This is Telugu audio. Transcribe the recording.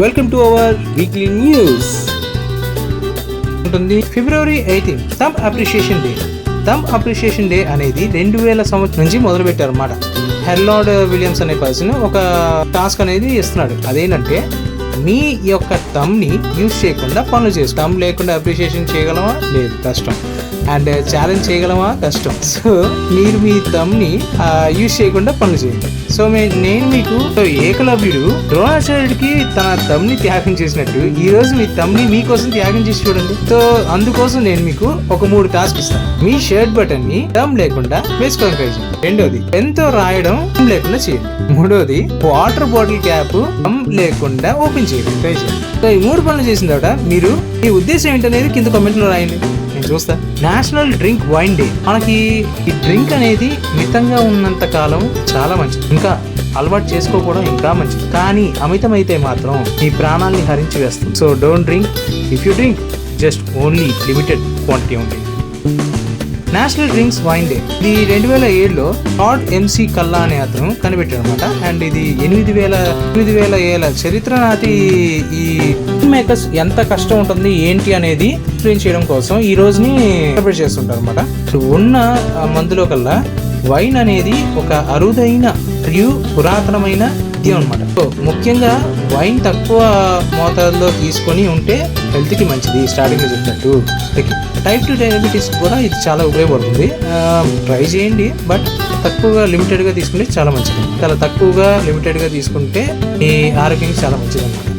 Welcome to our weekly news. ఉంటుంది ఫిబ్రవరి 18 thumb appreciation day. Thumb appreciation day అనేది 2000 సంవత్సరం నుంచి మొదలు పెట్టారు అన్నమాట. హెర్లార్డ్ విలియమ్స్ అనే పర్సన్ ఒక టాస్క్ అనేది ఇస్తున్నాడు. అదేంటంటే మీ యొక్క థంబ్ ని యూజ్ చేయకుండా పనులు చేసి, థంబ్ లేకుండా అప్రిషియేషన్ చేయగలమా? లేదు, కష్టం. అండ్ ఛాలెంజ్ చేయగలమా? కష్టం. సో మీరు మీ థంబ్ ని యూజ్ చేయకుండా పనులు చేయండి. సో నేను మీకు ఏకలవ్యుడు ద్రోణాచార్యుడికి తన థంబ్ ని త్యాగం చేసినట్టు ఈ రోజు మీ థంబ్ ని మీకోసం త్యాగం చేసి చూడండి. సో అందుకోసం నేను మీకు ఒక 3 టాస్క్ ఇస్తాను. మీ షర్ట్ బటన్ ని థంబ్ లేకుండా వేసుకోవడం ట్రై చేయండి. రెండోది పెన్ తో రాయడం థంబ్ లేకుండా చేయండి. మూడోది వాటర్ బాటిల్ క్యాప్ థంబ్ లేకుండా ఓపెన్ చేయండి, ట్రై చేయండి. సో ఈ 3 పనులు చేసిన తర్వాత మీరు మీ ఉద్దేశం ఏంటనేది కింద కామెంట్ లో రాయండి, నేను చూస్తా. National drink wine day. మనకి ఈ డ్రింక్ అనేది మితంగా ఉన్నంత కాలం చాలా మంచిది, ఇంకా అలవాటు చేసుకోకపోవడం ఇంకా మంచిది. కానీ అమితమైతే మాత్రం మీ ప్రాణాన్ని హరించి వేస్తుంది. So don't drink. If you drink just only limited quantity ఉంది. నేషనల్ డ్రింక్స్ వైన్ డే ఇది 2007లో లార్డ్ ఎంసీ కల్లా అనే అతను కనిపెట్టాడు అనమాట. అండ్ ఇది 8,000 ఏళ్ల చరిత్ర నాటి ఈ మేకర్స్ ఎంత కష్టం ఉంటుంది ఏంటి అనేది ఎక్స్ప్లెయిన్ చేయడం కోసం ఈ రోజుని సెలబ్రేట్ చేస్తుంటారు అనమాట. ఉన్న మందులో కల్లా వైన్ అనేది ఒక అరుదైన మరియు పురాతనమైన విద్యం అనమాట. సో ముఖ్యంగా వైన్ తక్కువ మోతాదులో తీసుకొని ఉంటే హెల్త్ కి మంచిది. స్టార్టింగ్ లో చెప్పినట్టు టైప్ 2 డయాబెటీస్ కూడా ఇది చాలా ఉపయోగపడుతుంది. ట్రై చేయండి, బట్ తక్కువగా లిమిటెడ్ గా తీసుకుంటే చాలా మంచిది. చాలా తక్కువగా లిమిటెడ్ గా తీసుకుంటే మీ ఆరోగ్యానికి చాలా మంచిది అన్నమాట.